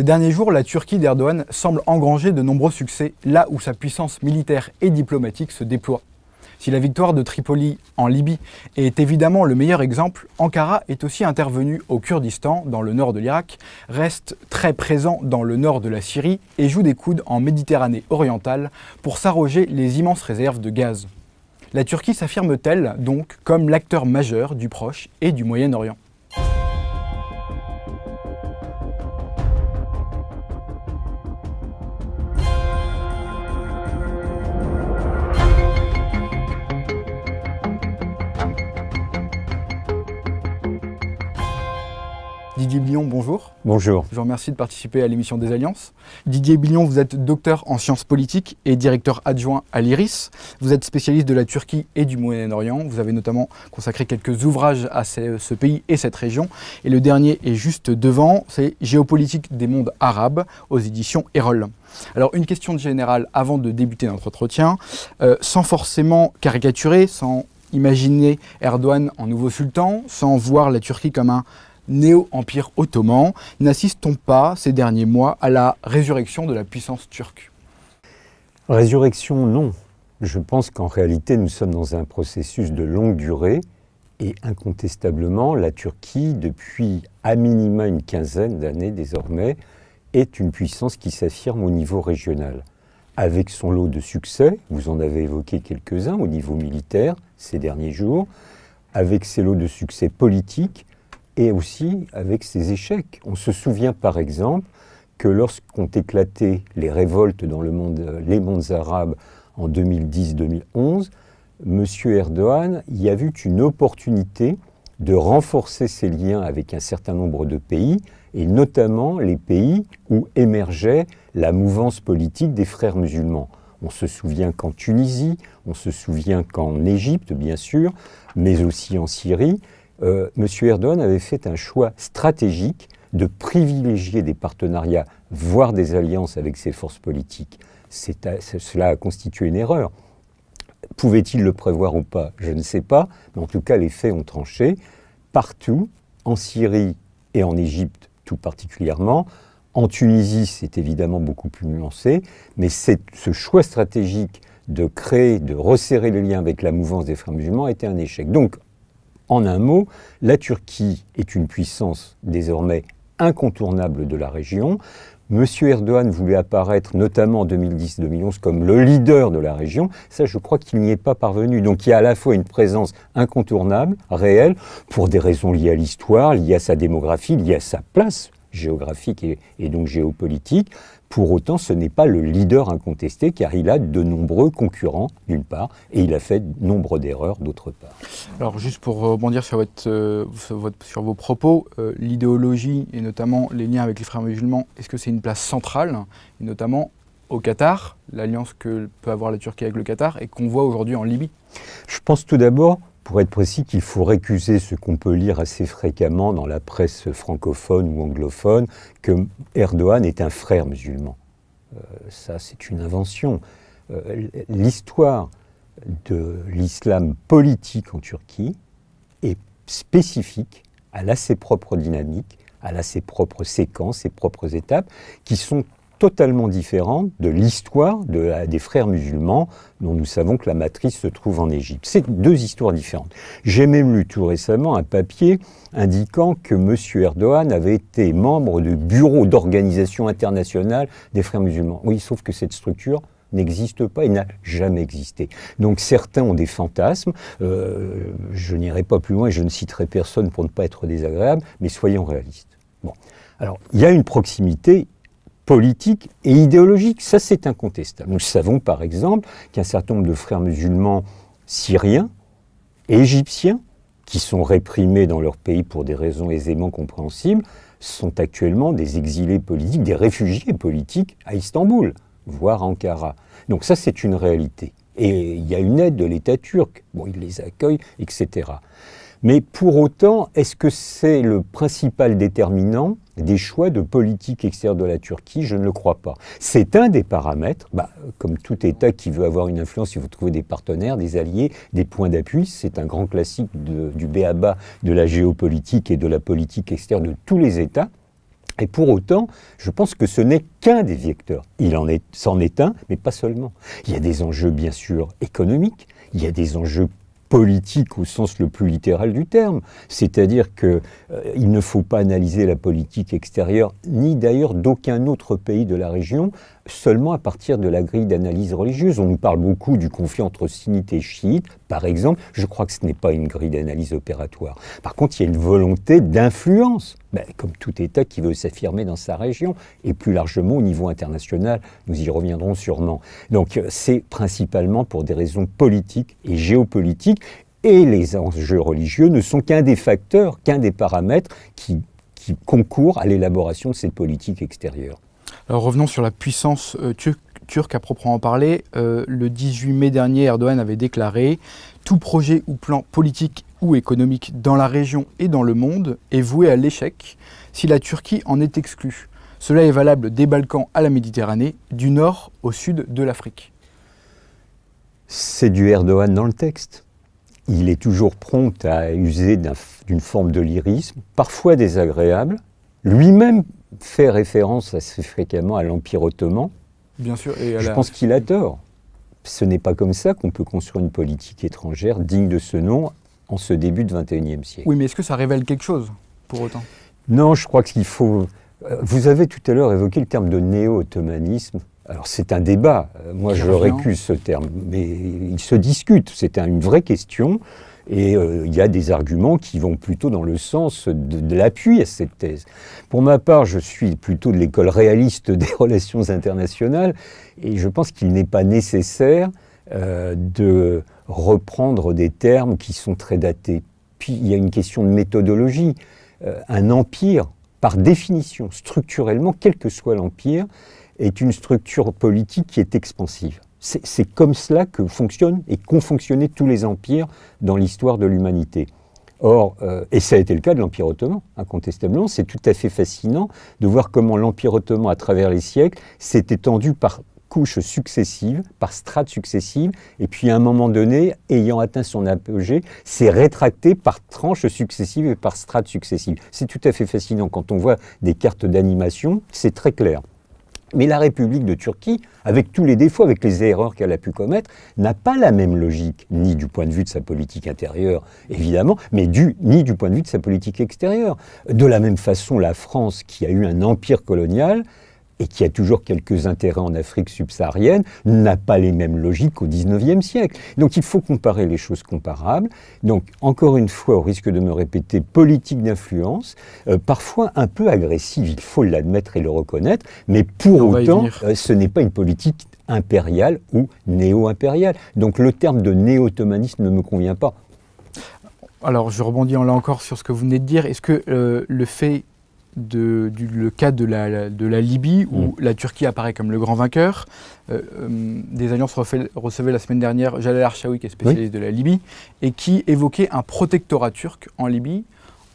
Ces derniers jours, la Turquie d'Erdogan semble engranger de nombreux succès là où sa puissance militaire et diplomatique se déploie. Si la victoire de Tripoli en Libye est évidemment le meilleur exemple, Ankara est aussi intervenu au Kurdistan, dans le nord de l'Irak, reste très présent dans le nord de la Syrie et joue des coudes en Méditerranée orientale pour s'arroger les immenses réserves de gaz. La Turquie s'affirme-t-elle donc comme l'acteur majeur du Proche et du Moyen-Orient ? Didier Billon, bonjour. Bonjour. Je vous remercie de participer à l'émission des Alliances. Didier Billon, vous êtes docteur en sciences politiques et directeur adjoint à l'IRIS. Vous êtes spécialiste de la Turquie et du Moyen-Orient. Vous avez notamment consacré quelques ouvrages à ce pays et cette région. Et le dernier est juste devant, c'est Géopolitique des mondes arabes aux éditions Erol. Alors une question générale avant de débuter notre entretien, sans forcément caricaturer, sans imaginer Erdogan en nouveau sultan, sans voir la Turquie comme un néo-empire ottoman, n'assiste-t-on pas ces derniers mois à la résurrection de la puissance turque ? Résurrection, non. Je pense qu'en réalité, nous sommes dans un processus de longue durée et incontestablement, la Turquie, depuis à minima une quinzaine d'années désormais, est une puissance qui s'affirme au niveau régional. Avec son lot de succès, vous en avez évoqué quelques-uns au niveau militaire ces derniers jours, avec ses lots de succès politiques, et aussi avec ses échecs. On se souvient par exemple que lorsqu'ont éclaté les révoltes dans les mondes arabes en 2010-2011, M. Erdogan y a vu une opportunité de renforcer ses liens avec un certain nombre de pays, et notamment les pays où émergeait la mouvance politique des frères musulmans. On se souvient qu'en Tunisie, on se souvient qu'en Égypte, bien sûr, mais aussi en Syrie, M. Erdogan avait fait un choix stratégique de privilégier des partenariats, voire des alliances avec ses forces politiques. Cela a constitué une erreur. Pouvait-il le prévoir ou pas ? Je ne sais pas, mais en tout cas les faits ont tranché. Partout, en Syrie et en Égypte tout particulièrement, en Tunisie c'est évidemment beaucoup plus nuancé, mais ce choix stratégique de créer, de resserrer les liens avec la mouvance des frères musulmans a été un échec. Donc, en un mot, la Turquie est une puissance désormais incontournable de la région. M. Erdogan voulait apparaître notamment en 2010-2011 comme le leader de la région. Ça, je crois qu'il n'y est pas parvenu. Donc il y a à la fois une présence incontournable, réelle, pour des raisons liées à l'histoire, liées à sa démographie, liées à sa place géographique et donc géopolitique. Pour autant, ce n'est pas le leader incontesté, car il a de nombreux concurrents, d'une part, et il a fait nombre d'erreurs, d'autre part. Alors, juste pour rebondir sur vos propos, l'idéologie, et notamment les liens avec les frères musulmans, est-ce que c'est une place centrale, et notamment au Qatar, l'alliance que peut avoir la Turquie avec le Qatar, et qu'on voit aujourd'hui en Libye ? Je pense tout d'abord, pour être précis, qu'il faut récuser ce qu'on peut lire assez fréquemment dans la presse francophone ou anglophone, que Erdogan est un frère musulman. Ça, c'est une invention. L'histoire de l'islam politique en Turquie est spécifique, elle a ses propres dynamiques, elle a ses propres séquences, ses propres étapes, qui sont totalement différentes de l'histoire des frères musulmans, dont nous savons que la matrice se trouve en Égypte. C'est deux histoires différentes. J'ai même lu tout récemment un papier indiquant que M. Erdogan avait été membre du bureau d'organisation internationale des frères musulmans. Oui, sauf que cette structure n'existe pas et n'a jamais existé. Donc certains ont des fantasmes, je n'irai pas plus loin et je ne citerai personne pour ne pas être désagréable, mais soyons réalistes. Bon. Alors, il y a une proximité politique et idéologique, ça c'est incontestable. Nous savons par exemple qu'un certain nombre de frères musulmans syriens et égyptiens, qui sont réprimés dans leur pays pour des raisons aisément compréhensibles, sont actuellement des exilés politiques, des réfugiés politiques à Istanbul, voire à Ankara. Donc ça c'est une réalité. Et il y a une aide de l'État turc, bon, il les accueille, etc. Mais pour autant, est-ce que c'est le principal déterminant des choix de politique extérieure de la Turquie? Je ne le crois pas. C'est un des paramètres. Comme tout État qui veut avoir une influence, il faut trouver des partenaires, des alliés, des points d'appui. C'est un grand classique du b.a.-ba de la géopolitique et de la politique extérieure de tous les États. Et pour autant, je pense que ce n'est qu'un des vecteurs. C'en est un, mais pas seulement. Il y a des enjeux, bien sûr, économiques, il y a des enjeux politique au sens le plus littéral du terme, c'est-à-dire qu'il ne faut pas analyser la politique extérieure, ni d'ailleurs d'aucun autre pays de la région, seulement à partir de la grille d'analyse religieuse. On nous parle beaucoup du conflit entre sunnites et chiites, par exemple. Je crois que ce n'est pas une grille d'analyse opératoire. Par contre, il y a une volonté d'influence, comme tout État qui veut s'affirmer dans sa région, et plus largement au niveau international, nous y reviendrons sûrement. Donc c'est principalement pour des raisons politiques et géopolitiques, et les enjeux religieux ne sont qu'un des facteurs, qu'un des paramètres qui concourent à l'élaboration de cette politique extérieure. Alors revenons sur la puissance turque à proprement parler. Le 18 mai dernier, Erdogan avait déclaré « Tout projet ou plan politique ou économique dans la région et dans le monde est voué à l'échec si la Turquie en est exclue. Cela est valable des Balkans à la Méditerranée, du nord au sud de l'Afrique. » C'est du Erdogan dans le texte. Il est toujours prompt à user d'une forme de lyrisme, parfois désagréable. Lui-même fait référence assez fréquemment à l'Empire ottoman. Bien sûr. Je pense qu'il a tort. Ce n'est pas comme ça qu'on peut construire une politique étrangère digne de ce nom en ce début de XXIe siècle. Oui, mais est-ce que ça révèle quelque chose, pour autant ? Non, je crois qu'il faut... Vous avez tout à l'heure évoqué le terme de néo-ottomanisme. Alors c'est un débat, moi je récuse ce terme, mais il se discute, c'est une vraie question. Et il y a des arguments qui vont plutôt dans le sens de l'appui à cette thèse. Pour ma part, je suis plutôt de l'école réaliste des relations internationales et je pense qu'il n'est pas nécessaire de reprendre des termes qui sont très datés. Puis il y a une question de méthodologie. Un empire, par définition, structurellement, quel que soit l'empire, est une structure politique qui est expansive. C'est comme cela que fonctionnent et qu'ont fonctionné tous les empires dans l'histoire de l'humanité. Or, et ça a été le cas de l'Empire ottoman, incontestablement, c'est tout à fait fascinant de voir comment l'Empire ottoman, à travers les siècles, s'est étendu par couches successives, par strates successives, et puis à un moment donné, ayant atteint son apogée, s'est rétracté par tranches successives et par strates successives. C'est tout à fait fascinant. Quand on voit des cartes d'animation, c'est très clair. Mais la République de Turquie, avec tous les défauts, avec les erreurs qu'elle a pu commettre, n'a pas la même logique, ni du point de vue de sa politique intérieure, évidemment, mais ni du point de vue de sa politique extérieure. De la même façon, la France, qui a eu un empire colonial, et qui a toujours quelques intérêts en Afrique subsaharienne, n'a pas les mêmes logiques au XIXe siècle. Donc il faut comparer les choses comparables. Donc encore une fois, au risque de me répéter, politique d'influence, parfois un peu agressive, il faut l'admettre et le reconnaître, mais pour autant, ce n'est pas une politique impériale ou néo-impériale. Donc le terme de néo-ottomanisme ne me convient pas. Alors je rebondis là encore sur ce que vous venez de dire. Est-ce que le fait le cas de la Libye, où la Turquie apparaît comme le grand vainqueur. Des alliances recevaient la semaine dernière Jalal Archaoui, qui est spécialiste de la Libye, et qui évoquait un protectorat turc en Libye,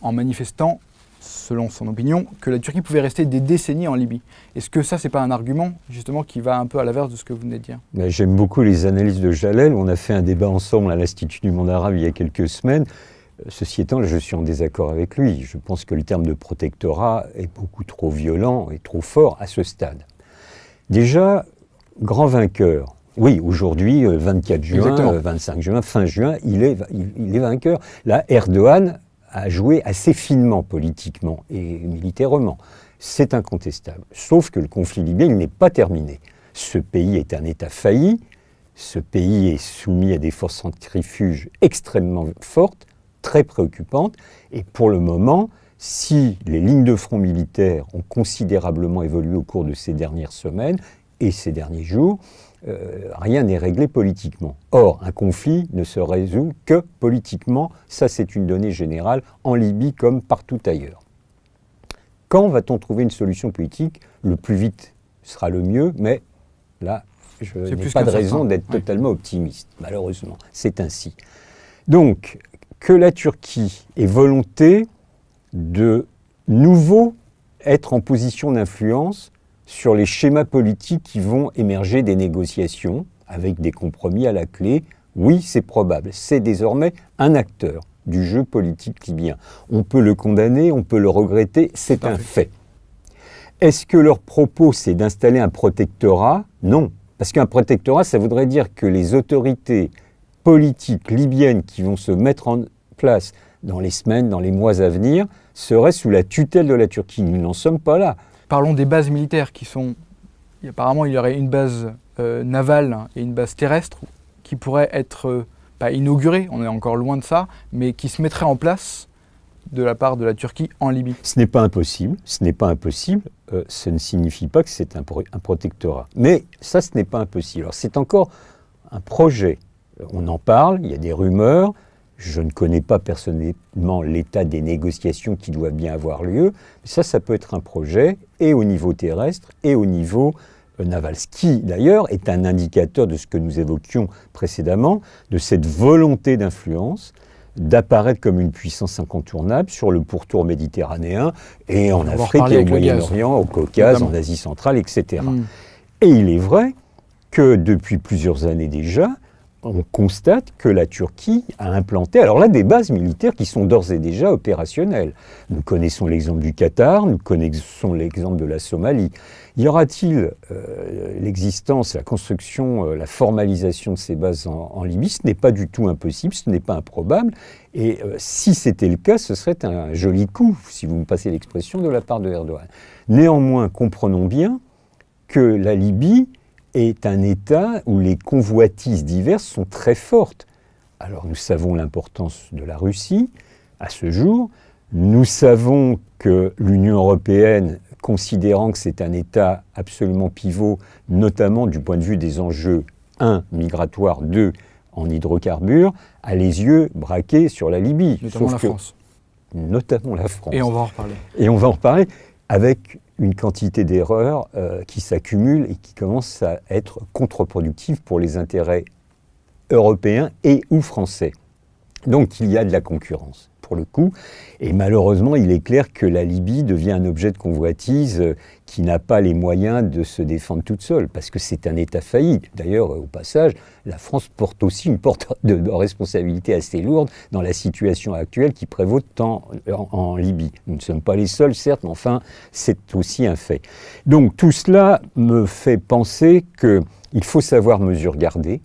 en manifestant, selon son opinion, que la Turquie pouvait rester des décennies en Libye. Est-ce que ça, c'est pas un argument, justement, qui va un peu à l'inverse de ce que vous venez de dire ? J'aime beaucoup les analyses de Jalal. On a fait un débat ensemble à l'Institut du monde arabe il y a quelques semaines. Ceci étant, je suis en désaccord avec lui. Je pense que le terme de protectorat est beaucoup trop violent et trop fort à ce stade. Déjà, grand vainqueur. Oui, aujourd'hui, 24 juin, 25 juin, fin juin, il est vainqueur. Là, Erdogan a joué assez finement politiquement et militairement. C'est incontestable. Sauf que le conflit libyen, il n'est pas terminé. Ce pays est un État failli. Ce pays est soumis à des forces centrifuges extrêmement fortes, très préoccupante, et pour le moment, si les lignes de front militaires ont considérablement évolué au cours de ces dernières semaines et ces derniers jours, rien n'est réglé politiquement. Or, un conflit ne se résout que politiquement, ça c'est une donnée générale, en Libye comme partout ailleurs. Quand va-t-on trouver une solution politique ? Le plus vite sera le mieux, mais là, je n'ai pas de raison d'être totalement optimiste, malheureusement, c'est ainsi. Donc, que la Turquie ait volonté de nouveau être en position d'influence sur les schémas politiques qui vont émerger des négociations avec des compromis à la clé, oui, c'est probable. C'est désormais un acteur du jeu politique libyen. On peut le condamner, on peut le regretter, c'est un fait. Est-ce que leur propos, c'est d'installer un protectorat? Non. Parce qu'un protectorat, ça voudrait dire que les autorités politiques libyennes qui vont se mettre en place dans les semaines, dans les mois à venir, seraient sous la tutelle de la Turquie. Nous n'en sommes pas là. Parlons des bases militaires qui sont... Apparemment, il y aurait une base navale et une base terrestre qui pourraient être, pas inaugurées, on est encore loin de ça, mais qui se mettraient en place de la part de la Turquie en Libye. Ce n'est pas impossible, ce n'est pas impossible, ce ne signifie pas que c'est un protectorat. Mais ça, ce n'est pas impossible. Alors c'est encore un projet. On en parle, il y a des rumeurs, je ne connais pas personnellement l'état des négociations qui doivent bien avoir lieu, mais ça peut être un projet, et au niveau terrestre, et au niveau naval. Ce qui, d'ailleurs, est un indicateur de ce que nous évoquions précédemment, de cette volonté d'influence, d'apparaître comme une puissance incontournable sur le pourtour méditerranéen et en Afrique et au Moyen-Orient, au Caucase, en Asie centrale, etc. Et il est vrai que depuis plusieurs années déjà, on constate que la Turquie a implanté, alors là, des bases militaires qui sont d'ores et déjà opérationnelles. Nous connaissons l'exemple du Qatar, nous connaissons l'exemple de la Somalie. Y aura-t-il l'existence, la construction, la formalisation de ces bases en Libye? Ce n'est pas du tout impossible, ce n'est pas improbable. Et si c'était le cas, ce serait un joli coup, si vous me passez l'expression, de la part de Erdogan. Néanmoins, comprenons bien que la Libye est un État où les convoitises diverses sont très fortes. Alors nous savons l'importance de la Russie à ce jour. Nous savons que l'Union européenne, considérant que c'est un État absolument pivot, notamment du point de vue des enjeux 1, migratoires, 2, en hydrocarbures, a les yeux braqués sur la Libye. Notamment la France. Notamment la France. Et on va en reparler. Et on va en reparler avec une quantité d'erreurs qui s'accumulent et qui commencent à être contre-productives pour les intérêts européens et ou français. Donc il y a de la concurrence, pour le coup. Et malheureusement, il est clair que la Libye devient un objet de convoitise qui n'a pas les moyens de se défendre toute seule, parce que c'est un État failli. D'ailleurs, au passage, la France porte aussi une porte de responsabilité assez lourde dans la situation actuelle qui prévaut en Libye. Nous ne sommes pas les seuls, certes, mais enfin, c'est aussi un fait. Donc tout cela me fait penser qu'il faut savoir mesure garder,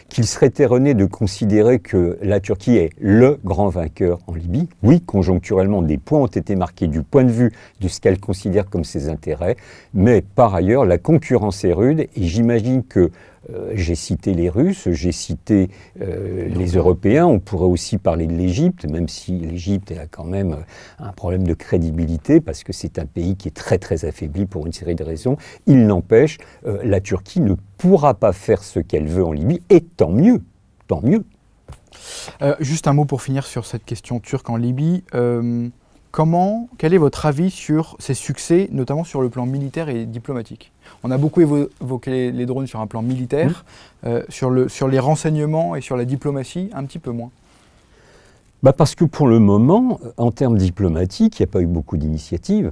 qu'il serait erroné de considérer que la Turquie est le grand vainqueur en Libye. Oui, conjoncturellement, des points ont été marqués du point de vue de ce qu'elle considère comme ses intérêts, mais par ailleurs, la concurrence est rude et j'imagine que j'ai cité les Russes, j'ai cité les Européens, on pourrait aussi parler de l'Égypte, même si l'Égypte a quand même un problème de crédibilité, parce que c'est un pays qui est très très affaibli pour une série de raisons. Il n'empêche, la Turquie ne pourra pas faire ce qu'elle veut en Libye, et tant mieux, tant mieux. Juste un mot pour finir sur cette question turque en Libye. Quel est votre avis sur ces succès, notamment sur le plan militaire et diplomatique? On a beaucoup évoqué les drones sur un plan militaire, sur les renseignements et sur la diplomatie, un petit peu moins. Parce que pour le moment, en termes diplomatiques, il n'y a pas eu beaucoup d'initiatives.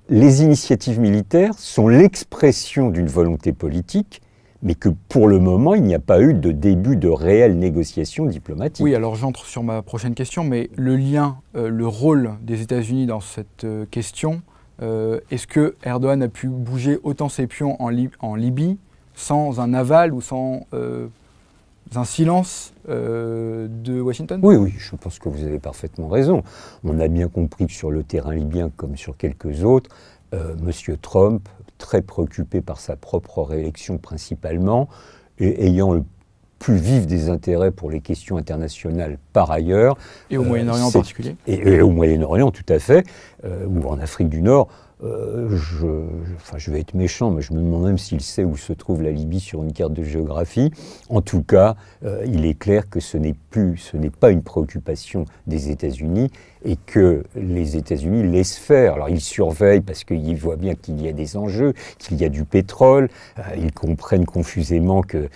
Les initiatives militaires sont l'expression d'une volonté politique, mais que pour le moment, il n'y a pas eu de début de réelle négociation diplomatique. Oui, alors j'entre sur ma prochaine question, mais le lien, le rôle des États-Unis dans cette question, est-ce que Erdogan a pu bouger autant ses pions en Libye sans un aval ou sans un silence de Washington? Oui, je pense que vous avez parfaitement raison. On a bien compris que sur le terrain libyen, comme sur quelques autres, M. Trump, très préoccupé par sa propre réélection principalement, et ayant le plus vif des intérêts pour les questions internationales par ailleurs. Et au Moyen-Orient en particulier. Et au Moyen-Orient, tout à fait, ou en Afrique du Nord. Je vais être méchant, mais je me demande même s'il sait où se trouve la Libye sur une carte de géographie. En tout cas, il est clair que ce n'est pas une préoccupation des États-Unis et que les États-Unis laissent faire. Alors ils surveillent parce qu'ils voient bien qu'il y a des enjeux, qu'il y a du pétrole. Ils comprennent confusément que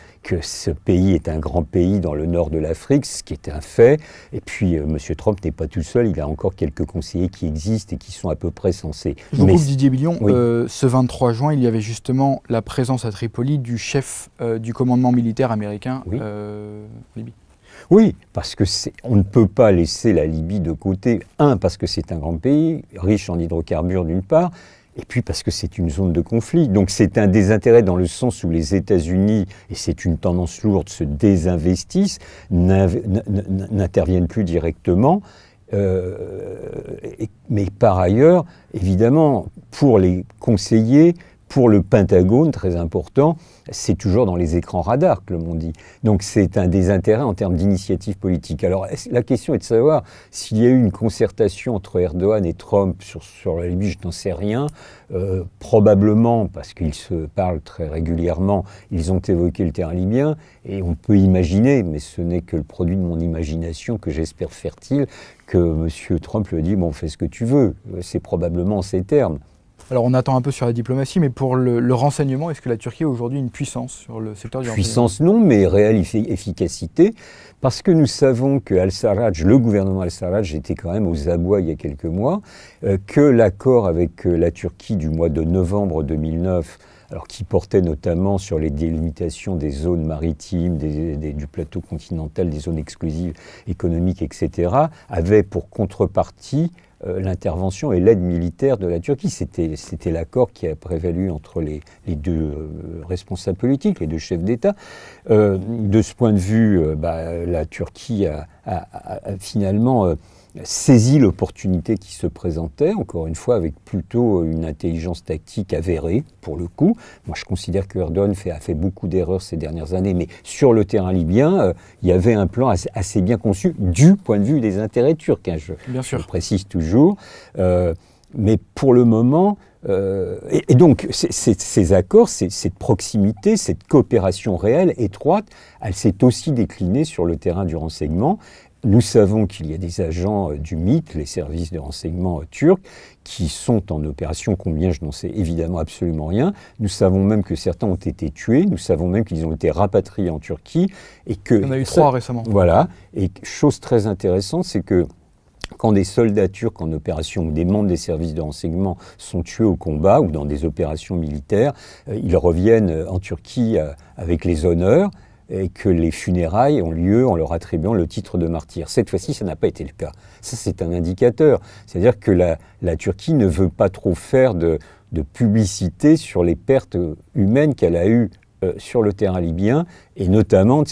ce pays est un grand pays dans le nord de l'Afrique, ce qui est un fait. Et puis M. Trump n'est pas tout seul, il a encore quelques conseillers qui existent et qui sont à peu près censés. Je vous coupe, Didier Billion. Oui. Ce 23 juin, il y avait justement la présence à Tripoli du chef du commandement militaire américain en Libye. Oui, parce que on ne peut pas laisser la Libye de côté. Parce que c'est un grand pays, riche en hydrocarbures d'une part, et puis parce que c'est une zone de conflit. Donc c'est un désintérêt dans le sens où les États-Unis, et c'est une tendance lourde, se désinvestissent, n'interviennent plus directement. Mais par ailleurs, évidemment, pour les conseillers, pour le Pentagone, très important, c'est toujours dans les écrans radars que le monde dit. Donc c'est un désintérêt en termes d'initiative politique. Alors la question est de savoir s'il y a eu une concertation entre Erdogan et Trump sur la Libye, je n'en sais rien. Probablement, parce qu'ils se parlent très régulièrement, ils ont évoqué le terrain libyen, et on peut imaginer, mais ce n'est que le produit de mon imagination que j'espère fertile, que M. Trump lui a dit « bon, fais ce que tu veux ». C'est probablement en ces termes. Alors on attend un peu sur la diplomatie, mais pour le renseignement, est-ce que la Turquie est aujourd'hui une puissance sur le secteur du renseignement ? Puissance non, mais réelle efficacité, parce que nous savons que Al-Sarraj, le gouvernement Al-Sarraj était quand même aux abois il y a quelques mois, que l'accord avec la Turquie du mois de novembre 2009, alors qui portait notamment sur les délimitations des zones maritimes, du plateau continental, des zones exclusives économiques, etc., avait pour contrepartie l'intervention et l'aide militaire de la Turquie. C'était l'accord qui a prévalu entre les deux responsables politiques, les deux chefs d'État. De ce point de vue, la Turquie a finalement saisi l'opportunité qui se présentait, encore une fois avec plutôt une intelligence tactique avérée, pour le coup. Moi, je considère que Erdogan a fait beaucoup d'erreurs ces dernières années, mais sur le terrain libyen, il y avait un plan assez bien conçu du point de vue des intérêts turcs, hein, je le précise toujours. Mais pour le moment, et donc ces accords, cette proximité, cette coopération réelle, étroite, elle s'est aussi déclinée sur le terrain du renseignement. Nous savons qu'il y a des agents du MIT, les services de renseignement turcs, qui sont en opération, combien je n'en sais évidemment absolument rien. Nous savons même que certains ont été tués, nous savons même qu'ils ont été rapatriés en Turquie. Et que, il y en a eu 3 récemment. Voilà, et chose très intéressante, c'est que quand des soldats turcs en opération ou des membres des services de renseignement sont tués au combat ou dans des opérations militaires, ils reviennent en Turquie avec les honneurs, et que les funérailles ont lieu en leur attribuant le titre de martyr. Cette fois-ci, ça n'a pas été le cas. Ça, c'est un indicateur. C'est-à-dire que la Turquie ne veut pas trop faire de publicité sur les pertes humaines qu'elle a eues sur le terrain libyen, et notamment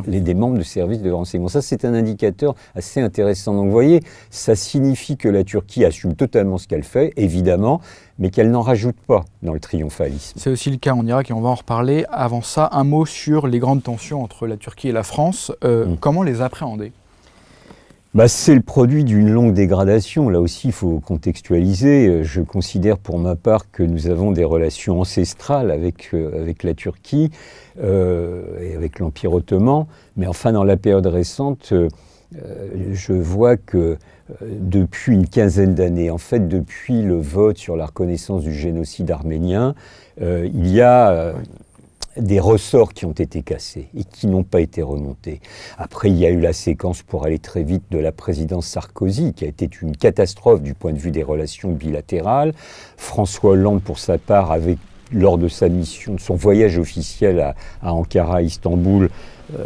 des membres de services de renseignement. Ça, c'est un indicateur assez intéressant. Donc, vous voyez, ça signifie que la Turquie assume totalement ce qu'elle fait, évidemment, mais qu'elle n'en rajoute pas dans le triomphalisme. C'est aussi le cas en Irak, et on va en reparler. Avant ça, un mot sur les grandes tensions entre la Turquie et la France. Comment les appréhender ? C'est le produit d'une longue dégradation. Là aussi, il faut contextualiser. Je considère pour ma part que nous avons des relations ancestrales avec la Turquie et avec l'Empire ottoman. Mais enfin, dans la période récente, je vois que depuis une quinzaine d'années, en fait, depuis le vote sur la reconnaissance du génocide arménien, il y a des ressorts qui ont été cassés et qui n'ont pas été remontés. Après, il y a eu la séquence, pour aller très vite, de la présidence Sarkozy, qui a été une catastrophe du point de vue des relations bilatérales. François Hollande, pour sa part, lors de sa mission, de son voyage officiel à Ankara, Istanbul,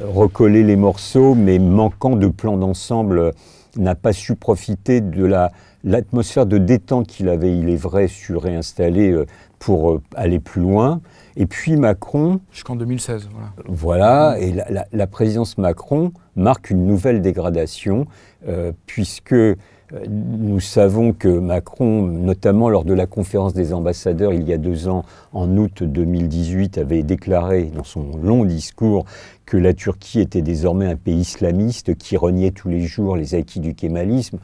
recollé les morceaux, mais manquant de plan d'ensemble, n'a pas su profiter de l'atmosphère de détente qu'il avait, il est vrai, su réinstaller pour aller plus loin. Et puis Macron... Jusqu'en 2016, voilà. Voilà, et la présidence Macron marque une nouvelle dégradation, puisque nous savons que Macron, notamment lors de la conférence des ambassadeurs il y a 2 ans, en août 2018, avait déclaré dans son long discours que la Turquie était désormais un pays islamiste qui reniait tous les jours les acquis du kémalisme.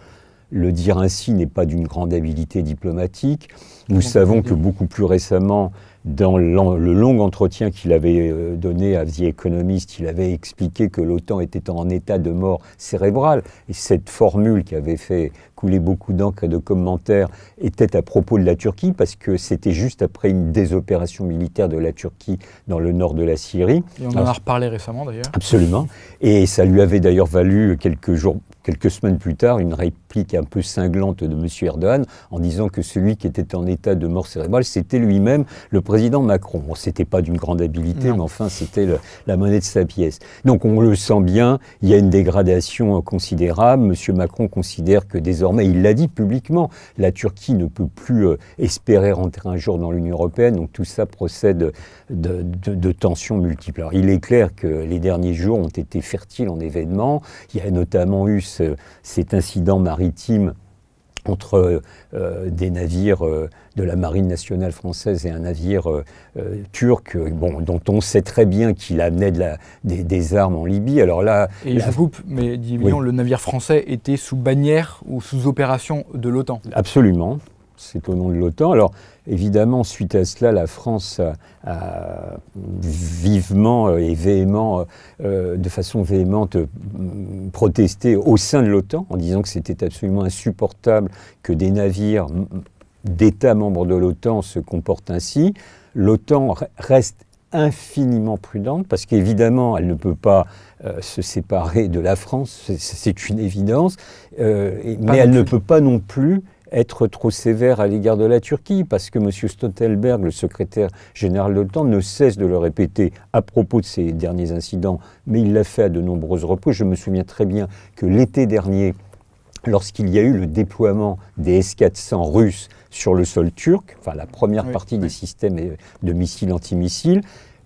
Le dire ainsi n'est pas d'une grande habileté diplomatique. Nous savons que beaucoup plus récemment, dans le long entretien qu'il avait donné à The Economist, il avait expliqué que l'OTAN était en état de mort cérébrale. Et cette formule qui avait fait couler beaucoup d'encre et de commentaires était à propos de la Turquie, parce que c'était juste après une désopération militaire de la Turquie dans le nord de la Syrie. Et on en a reparlé récemment d'ailleurs. Absolument. Et ça lui avait d'ailleurs valu quelques semaines plus tard, une réplique un peu cinglante de M. Erdogan en disant que celui qui était en état de mort cérébrale, c'était lui-même le président président Macron. Bon, c'était pas d'une grande habileté, Non. mais enfin, c'était la monnaie de sa pièce. Donc, on le sent bien, il y a une dégradation considérable. Monsieur Macron considère que désormais, il l'a dit publiquement, la Turquie ne peut plus espérer rentrer un jour dans l'Union européenne. Donc, tout ça procède de tensions multiples. Alors, il est clair que les derniers jours ont été fertiles en événements. Il y a notamment eu cet incident maritime entre des navires de la Marine nationale française et un navire turc, dont on sait très bien qu'il amenait des armes en Libye. Alors là, Et je vous coupe, mais Didier Billon, le navire français était sous bannière ou sous opération de l'OTAN. Absolument. C'est au nom de l'OTAN. Alors, évidemment, suite à cela, la France a vivement et de façon véhémente protesté au sein de l'OTAN, en disant que c'était absolument insupportable que des navires d'États membres de l'OTAN se comportent ainsi. L'OTAN reste infiniment prudente, parce qu'évidemment, elle ne peut pas se séparer de la France, c'est une évidence, mais elle ne peut pas non plus être trop sévère à l'égard de la Turquie, parce que M. Stoltenberg, le secrétaire général de l'OTAN, ne cesse de le répéter à propos de ces derniers incidents, mais il l'a fait à de nombreuses reprises. Je me souviens très bien que l'été dernier, lorsqu'il y a eu le déploiement des S-400 russes sur le sol turc, enfin la première partie des systèmes de missiles antimissiles,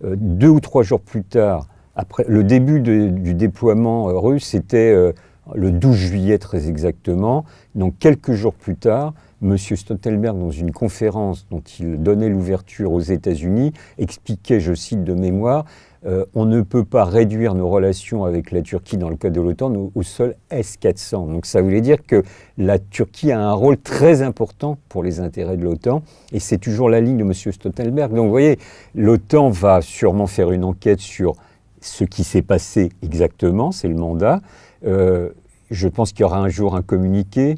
2 ou 3 jours plus tard, après le début du déploiement russe, c'était le 12 juillet très exactement. Donc quelques jours plus tard, M. Stoltenberg, dans une conférence dont il donnait l'ouverture aux États-Unis, expliquait, je cite de mémoire, on ne peut pas réduire nos relations avec la Turquie dans le cadre de l'OTAN au seul S-400. Donc ça voulait dire que la Turquie a un rôle très important pour les intérêts de l'OTAN, et c'est toujours la ligne de M. Stoltenberg. Donc vous voyez, l'OTAN va sûrement faire une enquête sur ce qui s'est passé exactement, c'est le mandat. Je pense qu'il y aura un jour un communiqué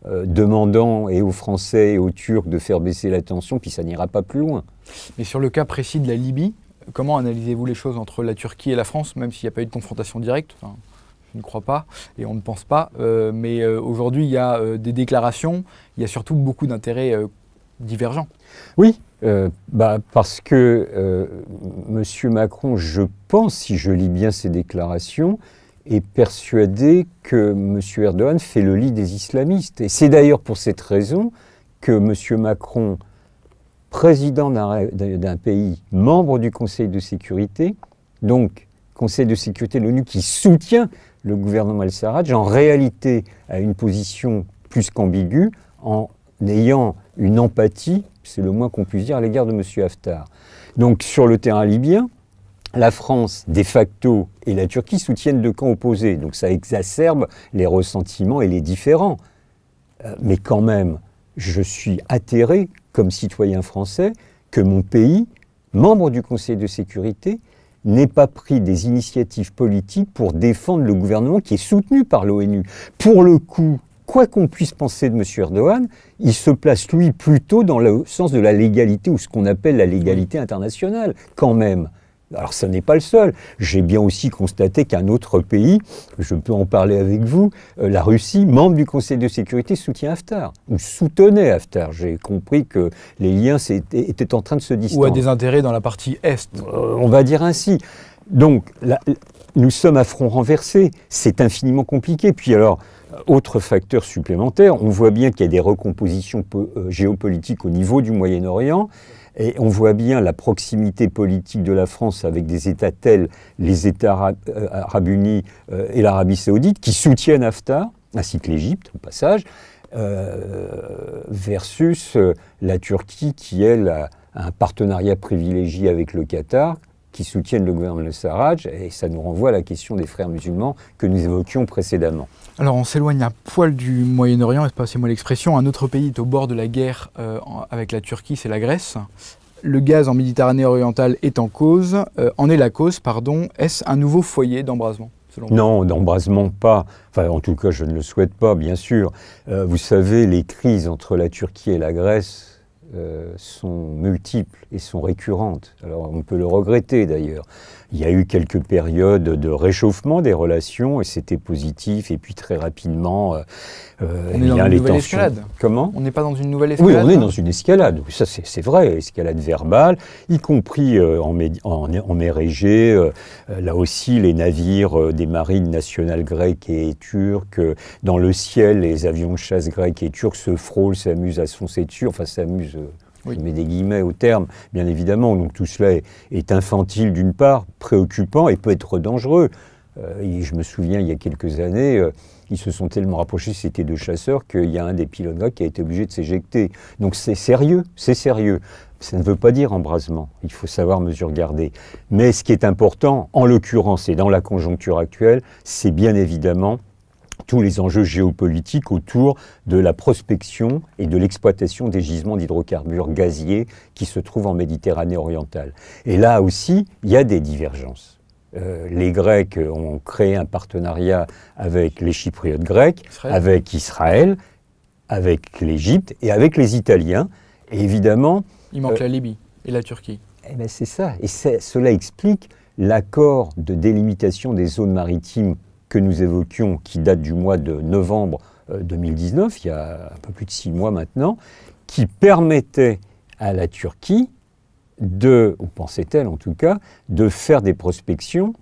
demandant et aux Français et aux Turcs de faire baisser la tension, puis ça n'ira pas plus loin. Mais sur le cas précis de la Libye, comment analysez-vous les choses entre la Turquie et la France, même s'il n'y a pas eu de confrontation directe? Enfin, je ne crois pas et on ne pense pas. Mais aujourd'hui, il y a des déclarations, il y a surtout beaucoup d'intérêts divergents. Oui, parce que M. Macron, je pense, si je lis bien ses déclarations, est persuadé que M. Erdogan fait le lit des islamistes. Et c'est d'ailleurs pour cette raison que M. Macron, président d'un pays membre du Conseil de sécurité, donc Conseil de sécurité de l'ONU qui soutient le gouvernement al-Sarraj, en réalité a une position plus qu'ambiguë en ayant une empathie, c'est le moins qu'on puisse dire, à l'égard de M. Haftar. Donc sur le terrain libyen, la France, de facto, et la Turquie soutiennent deux camps opposés. Donc ça exacerbe les ressentiments et les différends. Mais quand même, je suis atterré, comme citoyen français, que mon pays, membre du Conseil de sécurité, n'ait pas pris des initiatives politiques pour défendre le gouvernement qui est soutenu par l'ONU. Pour le coup, quoi qu'on puisse penser de M. Erdogan, il se place, lui, plutôt dans le sens de la légalité, ou ce qu'on appelle la légalité internationale, quand même. Alors, ce n'est pas le seul. J'ai bien aussi constaté qu'un autre pays, je peux en parler avec vous, la Russie, membre du Conseil de sécurité, soutient Haftar, ou soutenait Haftar. J'ai compris que les liens étaient en train de se distendre. Ou a des intérêts dans la partie Est. On va dire ainsi. Donc, nous sommes à front renversé. C'est infiniment compliqué. Puis alors, autre facteur supplémentaire, on voit bien qu'il y a des recompositions géopolitiques au niveau du Moyen-Orient. Et on voit bien la proximité politique de la France avec des États tels les États arabes unis et l'Arabie saoudite qui soutiennent Haftar, ainsi que l'Égypte au passage, versus la Turquie qui, elle, a un partenariat privilégié avec le Qatar, qui soutiennent le gouvernement de Sarraj, et ça nous renvoie à la question des frères musulmans que nous évoquions précédemment. Alors on s'éloigne un poil du Moyen-Orient, passez-moi l'expression. Un autre pays est au bord de la guerre avec la Turquie, c'est la Grèce. Le gaz en Méditerranée orientale est en cause, Est-ce un nouveau foyer d'embrasement selon vous? Non, d'embrasement pas. Enfin, en tout cas, je ne le souhaite pas, bien sûr. Vous savez, les crises entre la Turquie et la Grèce sont multiples et sont récurrentes. Alors on peut le regretter d'ailleurs. Il y a eu quelques périodes de réchauffement des relations et c'était positif. Et puis très rapidement, on est dans une nouvelle escalade. Comment ? On n'est pas dans une nouvelle escalade. Oui, on est dans une escalade. Ça, c'est vrai, escalade verbale, y compris en mer Égée. Là aussi, les navires des marines nationales grecques et turques, dans le ciel, les avions de chasse grecs et turcs se frôlent, s'amusent à se foncer dessus. Enfin, s'amusent. Oui. Je mets des guillemets au terme, bien évidemment. Donc tout cela est infantile d'une part, préoccupant et peut être dangereux. Et je me souviens, il y a quelques années, ils se sont tellement rapprochés, c'était deux chasseurs, qu'il y a un des pilotes grecs qui a été obligé de s'éjecter. Donc c'est sérieux, c'est sérieux. Ça ne veut pas dire embrasement, il faut savoir mesurer garder. Mais ce qui est important, en l'occurrence et dans la conjoncture actuelle, c'est bien évidemment tous les enjeux géopolitiques autour de la prospection et de l'exploitation des gisements d'hydrocarbures gaziers qui se trouvent en Méditerranée orientale. Et là aussi, il y a des divergences. Les Grecs ont créé un partenariat avec les Chypriotes grecs, avec Israël, avec l'Égypte et avec les Italiens. Et évidemment... Il manque la Libye et la Turquie. Eh bien c'est ça. Et cela explique l'accord de délimitation des zones maritimes que nous évoquions, qui date du mois de novembre 2019, il y a un peu plus de 6 mois maintenant, qui permettait à la Turquie ou pensait-elle en tout cas, de faire des prospections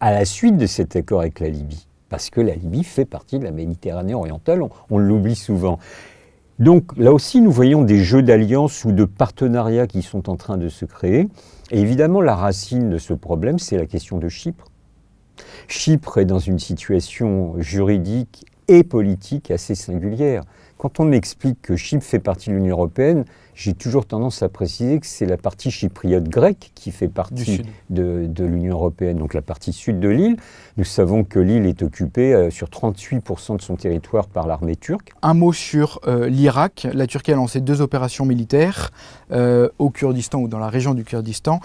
à la suite de cet accord avec la Libye. Parce que la Libye fait partie de la Méditerranée orientale, on l'oublie souvent. Donc là aussi, nous voyons des jeux d'alliances ou de partenariats qui sont en train de se créer. Et évidemment, la racine de ce problème, c'est la question de Chypre. Chypre est dans une situation juridique et politique assez singulière. Quand on m'explique que Chypre fait partie de l'Union européenne, j'ai toujours tendance à préciser que c'est la partie chypriote grecque qui fait partie de l'Union européenne, donc la partie sud de l'île. Nous savons que l'île est occupée sur 38% de son territoire par l'armée turque. Un mot sur l'Irak. La Turquie a lancé 2 opérations militaires au Kurdistan ou dans la région du Kurdistan.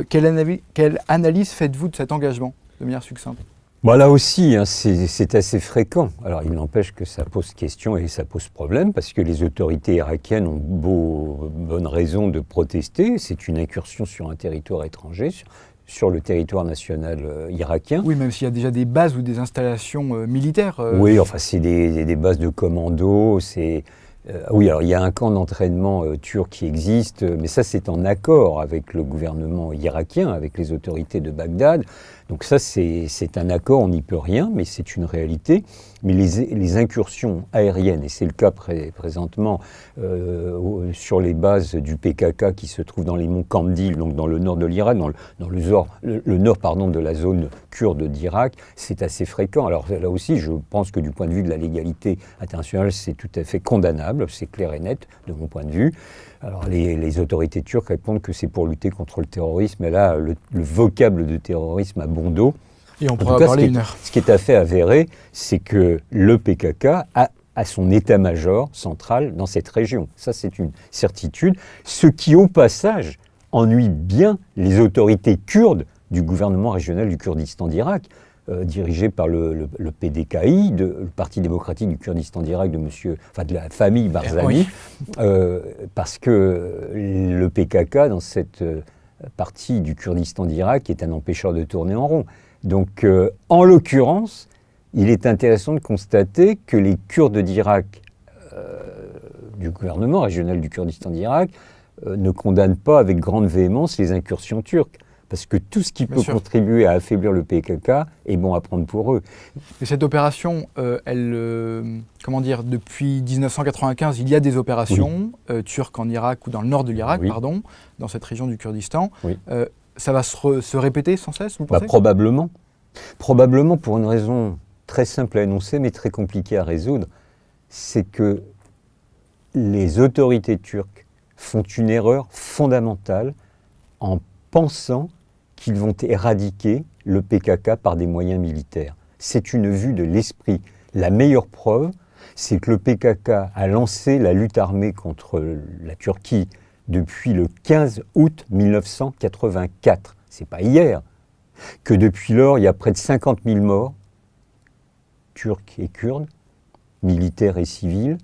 Quelle analyse faites-vous de cet engagement, de manière succincte ? Bon, là aussi, hein, c'est assez fréquent. Alors, il n'empêche que ça pose question et ça pose problème parce que les autorités irakiennes ont bonne raison de protester. C'est une incursion sur un territoire étranger, sur le territoire national irakien. Oui, même s'il y a déjà des bases ou des installations militaires. Oui, enfin, c'est des bases de commando, oui, alors il y a un camp d'entraînement turc qui existe, mais ça c'est en accord avec le gouvernement irakien, avec les autorités de Bagdad. Donc ça c'est un accord, on n'y peut rien, mais c'est une réalité. Mais les incursions aériennes, et c'est le cas présentement sur les bases du PKK qui se trouvent dans les monts Kandil, donc dans le nord de l'Irak, dans le nord de la zone kurde d'Irak, c'est assez fréquent. Alors là aussi, je pense que du point de vue de la légalité internationale, c'est tout à fait condamnable, c'est clair et net de mon point de vue. Alors les autorités turques répondent que c'est pour lutter contre le terrorisme, et là le vocable de terrorisme a bon dos. Et on pourra parler une heure. Ce qui est à fait avéré, c'est que le PKK a son état-major central dans cette région. Ça, c'est une certitude. Ce qui, au passage, ennuie bien les autorités kurdes du gouvernement régional du Kurdistan d'Irak, dirigé par le PDKI, le Parti démocratique du Kurdistan d'Irak de la famille Barzani, parce que le PKK, dans cette partie du Kurdistan d'Irak, est un empêcheur de tourner en rond. Donc, en l'occurrence, il est intéressant de constater que les Kurdes d'Irak, du gouvernement régional du Kurdistan d'Irak, ne condamnent pas avec grande véhémence les incursions turques. Parce que tout ce qui peut contribuer à affaiblir le PKK est bon à prendre pour eux. Et cette opération, depuis 1995, il y a des opérations turques en Irak ou dans le nord de l'Irak, dans cette région du Kurdistan. Oui. Ça va se répéter sans cesse, vous pensez ? Probablement. Probablement pour une raison très simple à énoncer, mais très compliquée à résoudre. C'est que les autorités turques font une erreur fondamentale en pensant qu'ils vont éradiquer le PKK par des moyens militaires. C'est une vue de l'esprit. La meilleure preuve, c'est que le PKK a lancé la lutte armée contre la Turquie depuis le 15 août 1984. C'est pas hier. Que depuis lors, il y a près de 50 000 morts, turcs et kurdes, militaires et civils,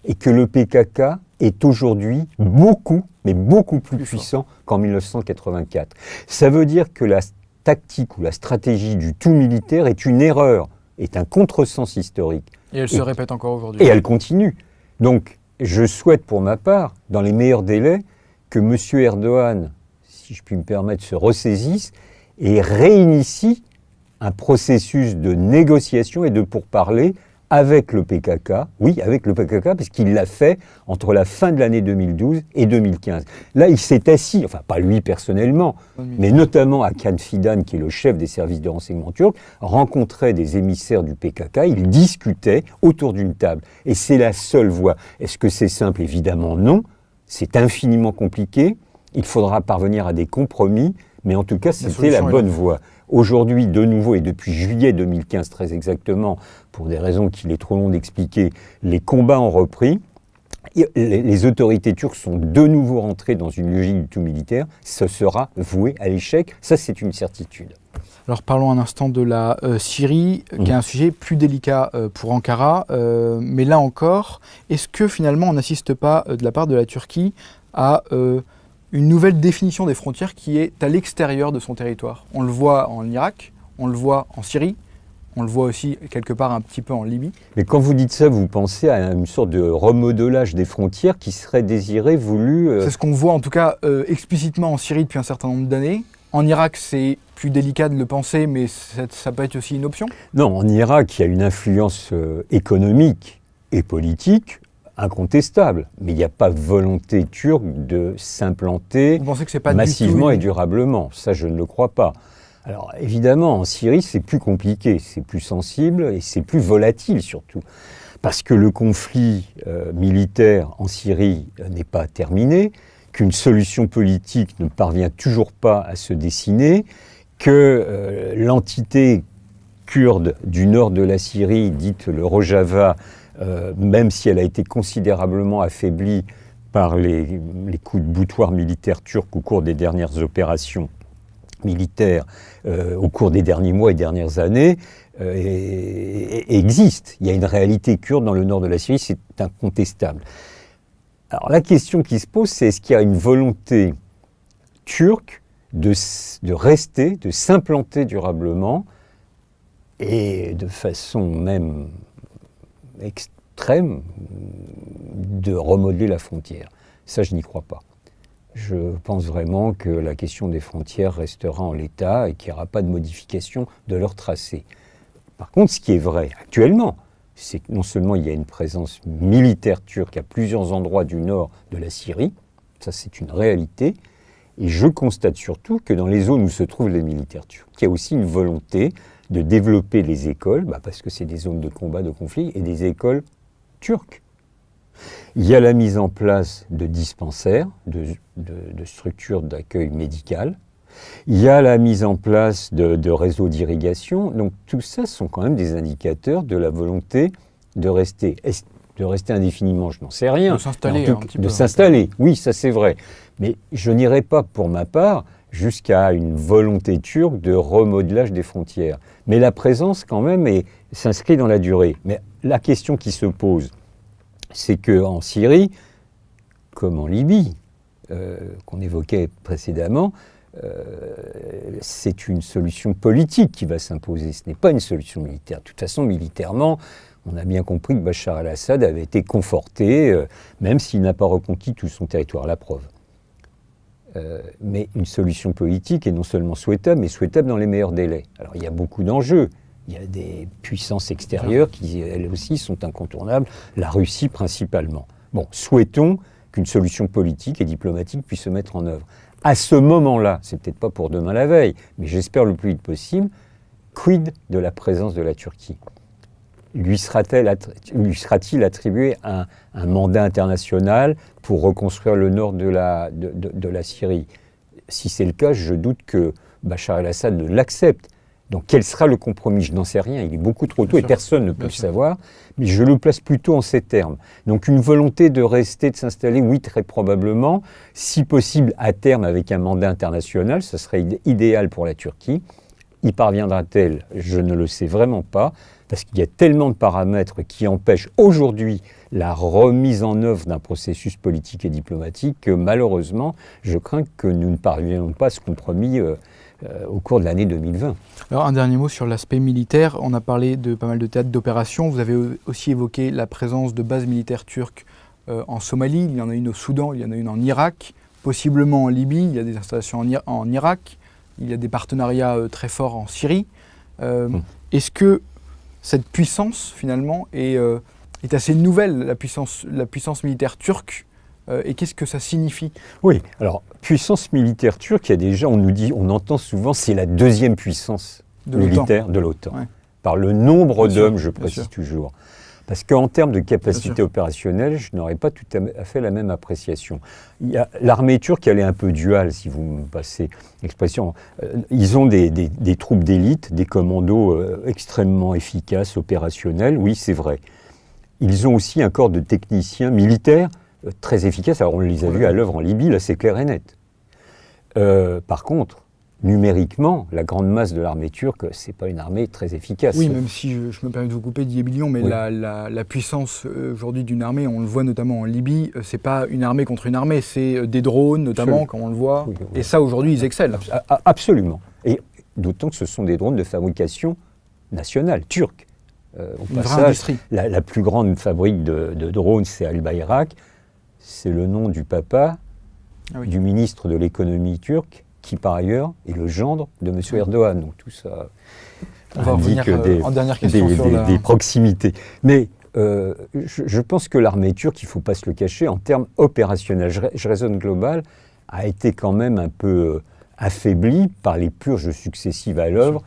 et que le PKK est aujourd'hui beaucoup, mais beaucoup plus puissant qu'en 1984. Ça veut dire que la tactique ou la stratégie du tout militaire est une erreur, est un contresens historique. Et elle se répète encore aujourd'hui. Et elle continue. Donc, je souhaite pour ma part, dans les meilleurs délais, que M. Erdogan, si je puis me permettre, se ressaisisse et réinitie un processus de négociation et de pourparlers avec le PKK, oui, avec le PKK, parce qu'il l'a fait entre la fin de l'année 2012 et 2015. Là, il s'est assis, enfin pas lui personnellement, mais notamment Hakan Fidan, qui est le chef des services de renseignement turcs, rencontrait des émissaires du PKK, ils discutaient autour d'une table. Et c'est la seule voie. Est-ce que c'est simple? Évidemment non. C'est infiniment compliqué. Il faudra parvenir à des compromis, mais en tout cas, c'était la bonne voie. Aujourd'hui, de nouveau, et depuis juillet 2015 très exactement, pour des raisons qu'il est trop long d'expliquer, les combats ont repris. Les autorités turques sont de nouveau rentrées dans une logique du tout militaire. Ce sera voué à l'échec. Ça, c'est une certitude. Alors parlons un instant de la Syrie, qui est un sujet plus délicat pour Ankara. Mais là encore, est-ce que finalement on n'assiste pas de la part de la Turquie à une nouvelle définition des frontières qui est à l'extérieur de son territoire? On le voit en Irak, on le voit en Syrie, on le voit aussi quelque part un petit peu en Libye. Mais quand vous dites ça, vous pensez à une sorte de remodelage des frontières qui serait désiré, voulu... C'est ce qu'on voit en tout cas explicitement en Syrie depuis un certain nombre d'années. En Irak, c'est plus délicat de le penser, mais ça peut être aussi une option? Non, en Irak, il y a une influence économique et politique incontestable, mais il n'y a pas volonté turque de s'implanter massivement et durablement. Ça, je ne le crois pas. Alors, évidemment, en Syrie, c'est plus compliqué, c'est plus sensible et c'est plus volatile surtout. Parce que le conflit militaire en Syrie n'est pas terminé, qu'une solution politique ne parvient toujours pas à se dessiner, que l'entité kurde du nord de la Syrie, dite le Rojava, même si elle a été considérablement affaiblie par les coups de boutoir militaires turcs au cours des dernières opérations militaires, au cours des derniers mois et dernières années, existe. Il y a une réalité kurde dans le nord de la Syrie, c'est incontestable. Alors la question qui se pose, c'est est-ce qu'il y a une volonté turque de rester, de s'implanter durablement et de façon même extrême de remodeler la frontière. Ça, je n'y crois pas. Je pense vraiment que la question des frontières restera en l'état et qu'il n'y aura pas de modification de leur tracé. Par contre, ce qui est vrai actuellement, c'est que non seulement il y a une présence militaire turque à plusieurs endroits du nord de la Syrie, ça c'est une réalité, et je constate surtout que dans les zones où se trouvent les militaires turcs, il y a aussi une volonté de développer les écoles, parce que c'est des zones de combat, de conflit, et des écoles turques. Il y a la mise en place de dispensaires, de structures d'accueil médical. Il y a la mise en place de réseaux d'irrigation. Donc tout ça sont quand même des indicateurs de la volonté de rester indéfiniment, je n'en sais rien. De s'installer un petit peu. De s'installer, oui, ça c'est vrai. Mais je n'irai pas pour ma part jusqu'à une volonté turque de remodelage des frontières. Mais la présence quand même s'inscrit dans la durée. Mais la question qui se pose, c'est qu'en Syrie, comme en Libye, qu'on évoquait précédemment, c'est une solution politique qui va s'imposer. Ce n'est pas une solution militaire. De toute façon, militairement, on a bien compris que Bachar el-Assad avait été conforté, même s'il n'a pas reconquis tout son territoire, la preuve. Mais une solution politique est non seulement souhaitable, mais souhaitable dans les meilleurs délais. Alors il y a beaucoup d'enjeux. Il y a des puissances extérieures qui, elles aussi, sont incontournables, la Russie principalement. Bon, souhaitons qu'une solution politique et diplomatique puisse se mettre en œuvre. À ce moment-là, c'est peut-être pas pour demain la veille, mais j'espère le plus vite possible, quid de la présence de la Turquie? Lui sera-t-il attribué un mandat international pour reconstruire le nord de la Syrie? Si c'est le cas, je doute que Bachar el-Assad ne l'accepte. Donc quel sera le compromis? Je n'en sais rien, il est beaucoup trop tôt et personne ne peut le savoir, mais je le place plutôt en ces termes. Donc une volonté de rester, de s'installer, oui, très probablement, si possible à terme avec un mandat international, ce serait idéal pour la Turquie. Y parviendra-t-elle? Je ne le sais vraiment pas, parce qu'il y a tellement de paramètres qui empêchent aujourd'hui la remise en œuvre d'un processus politique et diplomatique que malheureusement, je crains que nous ne parviendrons pas à ce compromis au cours de l'année 2020. Alors un dernier mot sur l'aspect militaire. On a parlé de pas mal de théâtres d'opérations. Vous avez aussi évoqué la présence de bases militaires turques en Somalie. Il y en a une au Soudan, il y en a une en Irak, possiblement en Libye. Il y a des installations en Irak. Il y a des partenariats très forts en Syrie. Est-ce que cette puissance, finalement, est assez nouvelle, la puissance militaire turque, et qu'est-ce que ça signifie? Oui, alors, puissance militaire turque, il y a déjà, on entend souvent, c'est la deuxième puissance militaire de l'OTAN. Ouais. Par le nombre d'hommes, je précise toujours. Parce qu'en termes de capacité opérationnelle, je n'aurais pas tout à fait la même appréciation. L'armée turque, elle est un peu duale, si vous me passez l'expression. Ils ont des troupes d'élite, des commandos extrêmement efficaces, opérationnels, oui, c'est vrai. Ils ont aussi un corps de techniciens militaires très efficaces. Alors, on les a vus à l'œuvre en Libye, là, c'est clair et net. Par contre, numériquement, la grande masse de l'armée turque, c'est pas une armée très efficace. Oui, même si je me permets de vous couper, Didier Billion, mais oui. la puissance aujourd'hui d'une armée, on le voit notamment en Libye, c'est pas une armée contre une armée, c'est des drones notamment, comme on le voit. Oui, oui. Et ça, aujourd'hui, ils excellent. Absolument. Et d'autant que ce sont des drones de fabrication nationale, turque. Une vraie industrie. La plus grande fabrique de drones, c'est Al Bayrak. C'est le nom du papa du ministre de l'économie turque, qui par ailleurs est le gendre de M. Erdogan. Donc tout ça indique en dernière question sur des proximités. Mais je pense que l'armée turque, il ne faut pas se le cacher, en termes opérationnels, je raisonne global, a été quand même un peu affaiblie par les purges successives à l'œuvre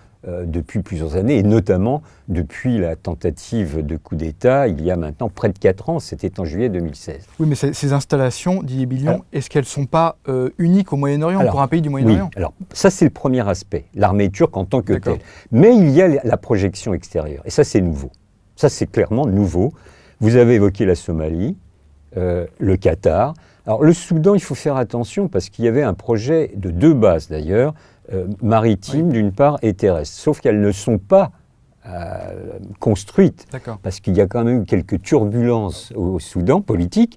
depuis plusieurs années, et notamment depuis la tentative de coup d'État, il y a maintenant près de 4 ans, c'était en juillet 2016. Oui, mais ces installations, Didier Billion, est-ce qu'elles ne sont pas uniques au Moyen-Orient, pour un pays du Moyen-Orient? Oui, alors ça c'est le premier aspect, l'armée turque en tant que telle. Mais il y a la projection extérieure, et ça c'est nouveau. Ça c'est clairement nouveau. Vous avez évoqué la Somalie, le Qatar. Alors le Soudan, il faut faire attention parce qu'il y avait un projet de 2 bases d'ailleurs, maritimes d'une part et terrestres, sauf qu'elles ne sont pas construites, parce qu'il y a quand même eu quelques turbulences au Soudan politique,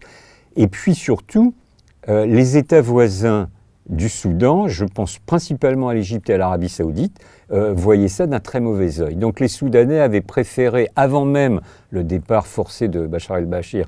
et puis surtout les États voisins du Soudan, je pense principalement à l'Égypte et à l'Arabie Saoudite, voyaient ça d'un très mauvais œil. Donc les Soudanais avaient préféré, avant même le départ forcé de Bachar el-Bachir,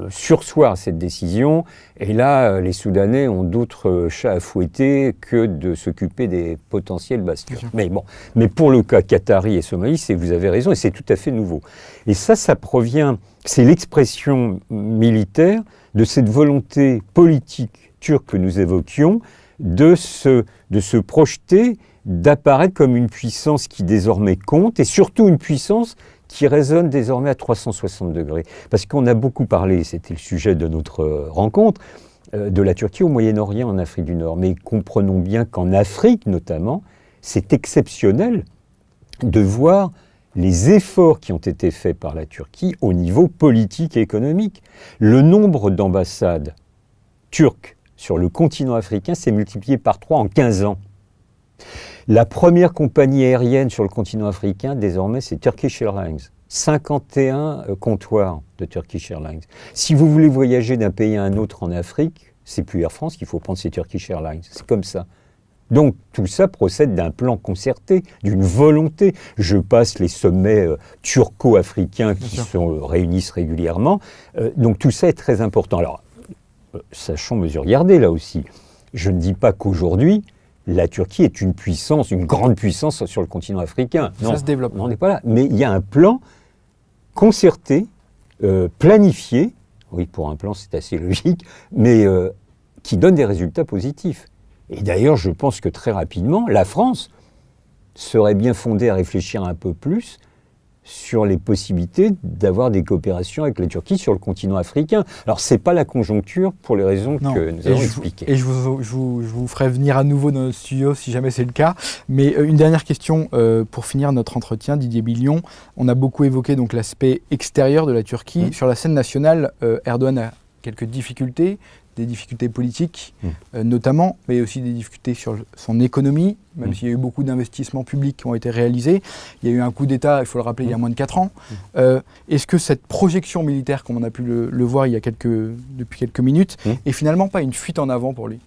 surseoir à cette décision. Et là, les Soudanais ont d'autres chats à fouetter que de s'occuper des potentiels bastions. Mais bon, mais pour le cas qatari et somali, vous avez raison, et c'est tout à fait nouveau. Et ça provient, c'est l'expression militaire de cette volonté politique turque que nous évoquions, de se projeter, d'apparaître comme une puissance qui désormais compte, et surtout une puissance qui résonne désormais à 360 degrés. Parce qu'on a beaucoup parlé, c'était le sujet de notre rencontre, de la Turquie au Moyen-Orient, en Afrique du Nord. Mais comprenons bien qu'en Afrique notamment, c'est exceptionnel de voir les efforts qui ont été faits par la Turquie au niveau politique et économique. Le nombre d'ambassades turques sur le continent africain s'est multiplié par 3 en 15 ans. La première compagnie aérienne sur le continent africain, désormais, c'est Turkish Airlines. 51 comptoirs de Turkish Airlines. Si vous voulez voyager d'un pays à un autre en Afrique, c'est plus Air France qu'il faut prendre, c'est Turkish Airlines. C'est comme ça. Donc tout ça procède d'un plan concerté, d'une volonté. Je passe les sommets turco-africains qui se réunissent régulièrement. Donc tout ça est très important. Alors, sachons mesure garder là aussi. Je ne dis pas qu'aujourd'hui, la Turquie est une puissance, une grande puissance sur le continent africain. Non, ça se développe. On n'est pas là. Mais il y a un plan concerté, planifié, oui pour un plan c'est assez logique, mais qui donne des résultats positifs. Et d'ailleurs je pense que très rapidement, la France serait bien fondée à réfléchir un peu plus sur les possibilités d'avoir des coopérations avec la Turquie sur le continent africain. Alors, ce n'est pas la conjoncture pour les raisons que nous avons expliquées. Et je vous ferai venir à nouveau dans notre studio si jamais c'est le cas. Mais une dernière question pour finir notre entretien, Didier Billion. On a beaucoup évoqué donc l'aspect extérieur de la Turquie. Sur la scène nationale, Erdogan a quelques difficultés. des difficultés politiques, notamment, mais aussi des difficultés sur son économie, même s'il y a eu beaucoup d'investissements publics qui ont été réalisés. Il y a eu un coup d'État, il faut le rappeler, il y a moins de 4 ans. Est-ce que cette projection militaire, comme on a pu le voir depuis quelques minutes, est finalement pas une fuite en avant pour lui?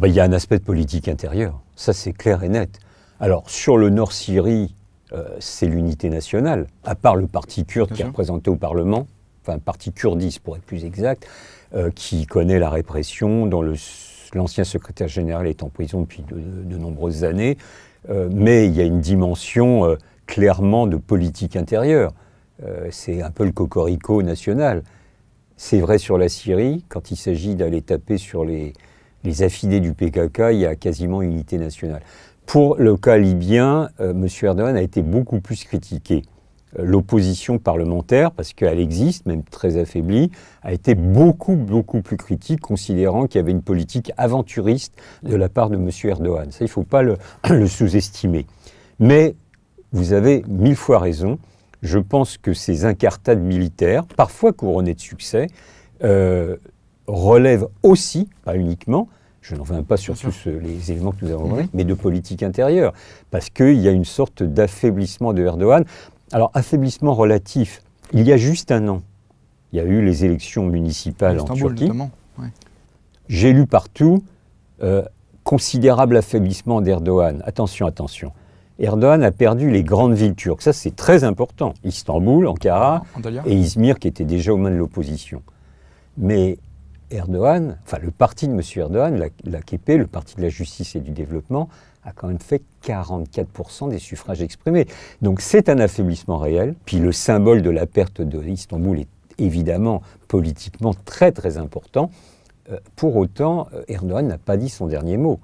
Il y a un aspect de politique intérieure, ça c'est clair et net. Alors sur le Nord Syrie, c'est l'unité nationale, à part le parti kurde qui est représenté au Parlement, enfin un parti kurdiste pour être plus exact, qui connaît la répression, dont l'ancien secrétaire général est en prison depuis de nombreuses années, mais il y a une dimension clairement de politique intérieure. C'est un peu le cocorico national. C'est vrai sur la Syrie, quand il s'agit d'aller taper sur les affidés du PKK, il y a quasiment unité nationale. Pour le cas libyen, M. Erdogan a été beaucoup plus critiqué. L'opposition parlementaire, parce qu'elle existe, même très affaiblie, a été beaucoup plus critique, considérant qu'il y avait une politique aventuriste de la part de M. Erdogan. Ça, il ne faut pas le sous-estimer. Mais vous avez 1000 fois raison. Je pense que ces incartades militaires, parfois couronnées de succès, relèvent aussi, pas uniquement, je n'en reviens pas sur tous les éléments que nous avons donnés, mais de politique intérieure, parce qu'il y a une sorte d'affaiblissement de Erdogan. Alors, affaiblissement relatif, il y a juste un an, il y a eu les élections municipales en Turquie. Ouais. J'ai lu partout, considérable affaiblissement d'Erdogan. Attention. Erdogan a perdu les grandes villes turques, ça c'est très important. Istanbul, Ankara et Izmir qui étaient déjà aux mains de l'opposition. Mais Erdogan, enfin le parti de M. Erdogan, l'AKP, le parti de la justice et du développement, a quand même fait 44% des suffrages exprimés. Donc c'est un affaiblissement réel. Puis le symbole de la perte d'Istanbul est évidemment politiquement très important. Pour autant, Erdogan n'a pas dit son dernier mot.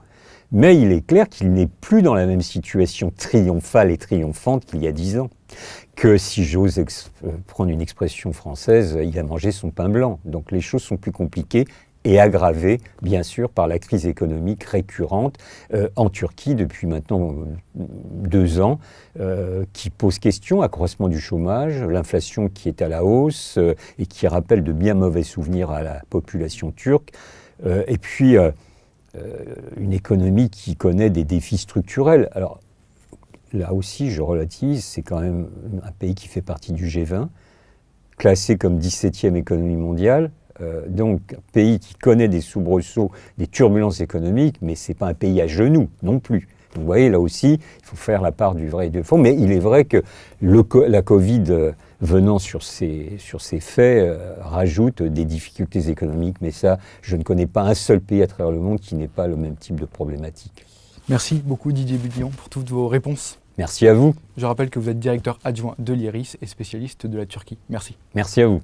Mais il est clair qu'il n'est plus dans la même situation triomphale et triomphante qu'il y a 10 ans. Que si j'ose prendre une expression française, il a mangé son pain blanc. Donc les choses sont plus compliquées et aggravées, bien sûr, par la crise économique récurrente en Turquie depuis maintenant 2 ans, qui pose question, accroissement du chômage, l'inflation qui est à la hausse et qui rappelle de bien mauvais souvenirs à la population turque, et puis une économie qui connaît des défis structurels. Alors, là aussi, je relativise, c'est quand même un pays qui fait partie du G20, classé comme 17e économie mondiale, donc un pays qui connaît des soubresauts, des turbulences économiques, mais ce n'est pas un pays à genoux non plus. Donc, vous voyez, là aussi, il faut faire la part du vrai et du faux, mais il est vrai que la Covid venant sur ces faits rajoute des difficultés économiques, mais ça, je ne connais pas un seul pays à travers le monde qui n'ait pas le même type de problématique. Merci beaucoup Didier Bullion pour toutes vos réponses. Merci à vous. Je rappelle que vous êtes directeur adjoint de l'IRIS et spécialiste de la Turquie. Merci. Merci à vous.